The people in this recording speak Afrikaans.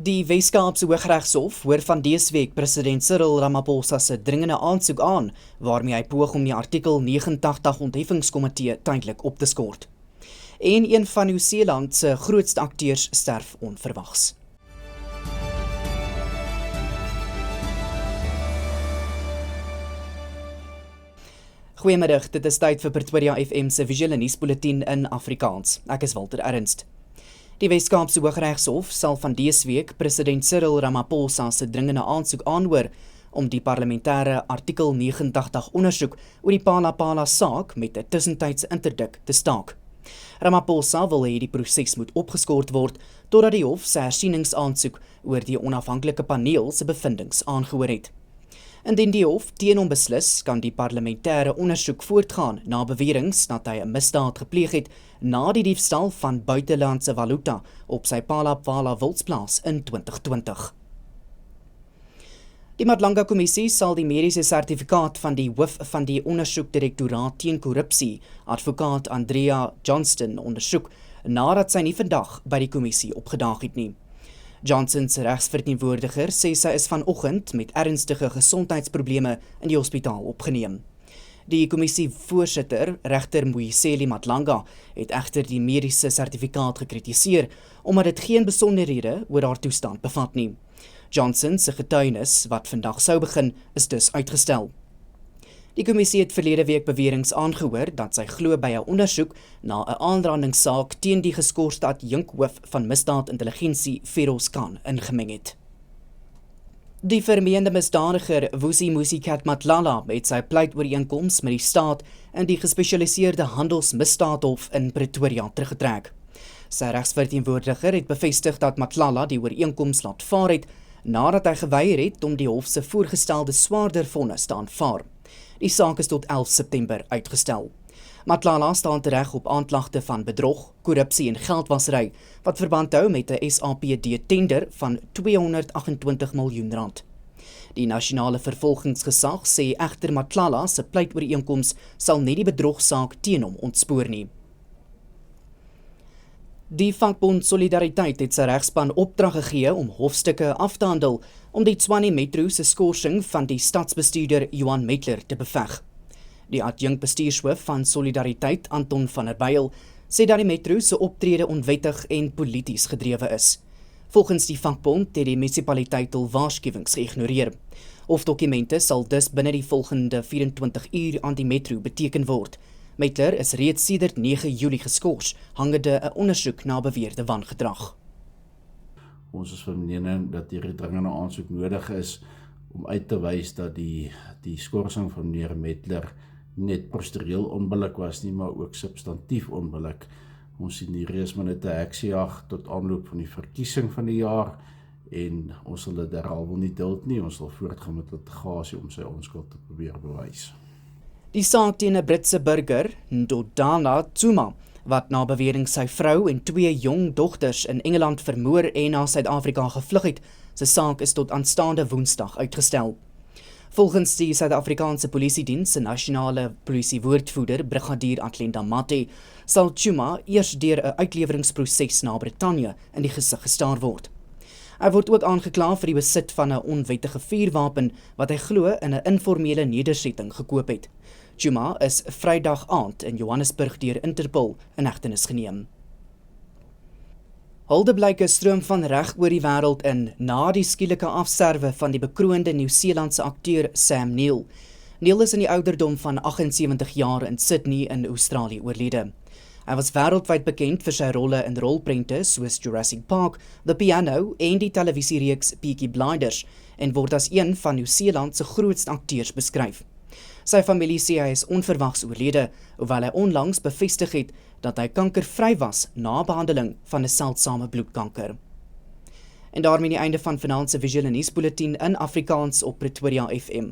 Die Weskaapse Hooggeregshof hoor van dese week president Cyril Ramaphosa se dringende aansoek aan, waarmee hy poog om die artikel 89 ontheffingskomitee tydelik op te skort. En een van Nieu-Seeland se grootste akteurs sterf onverwags. Goeiemiddag, dit is tyd vir Pretoria FM se visuele nuusbulletin in Afrikaans. Ek is Walter Ernst. Die Weskaapse Hooggeregshof sal van dese week president Cyril Ramaphosa se dringende aansoek aanhoor om die parlementêre artikel 89 ondersoek oor die Phala saak met 'n tussentydse interdik te staak. Ramaphosa wil hê die proses moet opgeskort word totdat die hof sy hersieningsaansoek oor die onafhanklike paneel se bevindinge aangehoor het. Indien die hof teen hom beslis, kan die parlementêre ondersoek voortgaan na beweringe dat hy 'n misdaad gepleeg het na die diefstal van buitelandse valuta op sy Phala wildsplaas in 2020. Die Madlanga-kommissie sal die mediese sertifikaat van die hoof van die ondersoekdirektoraat teen korrupsie, advokaat Andrea Johnston, ondersoek nadat sy nie vandag by die kommissie opgedaag het nie. Johnson se regsverteenwoordiger sê sy is vanoggend met ernstige gesondheidsprobleme in die hospitaal opgeneem. Die kommissievoorsitter, regter Muyiseli Madlanga, het egter die mediese sertifikaat gekritiseer omdat dit geen besonderhede oor haar toestand bevat nie. Johnson se getuienis, wat vandag sou begin, is dus uitgestel. Die kommissie het verlede week beweringe aangehoor dat sy glo by 'n ondersoek na 'n aanrandingssaak teen die geskorste adjunkhoof van misdaadintelligensie Feroz Khan ingemeng het. Die vermeende misdadiger Vusi Musicat Matlala het sy pleitooreenkoms met die staat in die gespesialiseerde handelsmisdaadhof in Pretoria teruggetrek. Sy regsverteenwoordiger het bevestig dat Matlala die ooreenkoms laat vaar het nadat hy geweier het om die hof se voorgestelde swaarder vonnis te aanvaar. Die saak is tot 11 September uitgestel. Matlala staan tereg op aanklagte van bedrog, korrupsie en geldwasery wat verband hou met 'n SAPD-tender van R228 miljoen. Die nasionale vervolgingsgesag sê egter Matlala se pleitooreenkoms sal nie die bedrogsaak teen hom ontspoor nie. Die vakbond Solidariteit het sy regspan opdrag gegee om hofstukke af te handel om die Tshwane Metro se skorsing van die stadsbestuurder Johan Metler te beveg. Die adjunkbestuurshoof van Solidariteit, Anton van der Byl, sê dat die metro se optrede onwettig en polities gedrewe is. Volgens die vakbond het die munisipaliteit hul waarskuwings geïgnoreer. Hofdokumente sal dus binne die volgende 24 uur aan die metro beteken word. Metler is reeds sedert 9 Julie geskort, hangende 'n ondersoek na beweerde wangedrag. Ons is van mening dat hierdie dringende aansoek nodig is om uit te wys dat die skorsing van meneer Metler net procedureel onbillik was nie, maar ook substantief onbillik. Ons sien die reis maar net 'n heksejag tot aanloop van die verkiesing van die jaar en ons sal dit derhalwe nie duld nie, ons sal voortgaan met litigasie om sy onskuld te probeer bewys. Die saak teen 'n Britse burger, Ndodana Zuma, wat na bewering sy vrou en 2 jong dogters in Engeland vermoor en na Suid-Afrika gevlug het, sy saak is tot aanstaande Woensdag uitgestel. Volgens die Suid-Afrikaanse Polisiediens se nasionale polisiewoordvoerder, Brigadier Atlenda Mate, sal Zuma eers deur 'n uitleweringsproses na Brittanje in die gesig gestaar word. Hy word ook aangekla vir die besit van 'n onwettige vuurwapen wat hy glo in 'n informele nedersetting gekoop het. Zuma is Vrydag aand in Johannesburg deur Interpol in hegtenis geneem. Huldeblyke stroom van reg oor die wêreld in na die skielike afsterwe van die bekroonde Nieu-Seelandse akteur Sam Neill. Neill is in die ouderdom van 78 jaar in Sydney in Australië oorlede. Hy was wêreldwyd bekend vir sy rolle in rolprente soos Jurassic Park, The Piano en die televisiereeks Peaky Blinders en word as een van Nieu-Seeland se grootste akteurs beskryf. Sy familie sê hy is onverwags oorlede, hoewel hy onlangs bevestig het dat hy kankervry was na behandeling van 'n seldsame bloedkanker. En daarmee die einde van vanaand se visuele nuusbulletin in Afrikaans op Pretoria FM.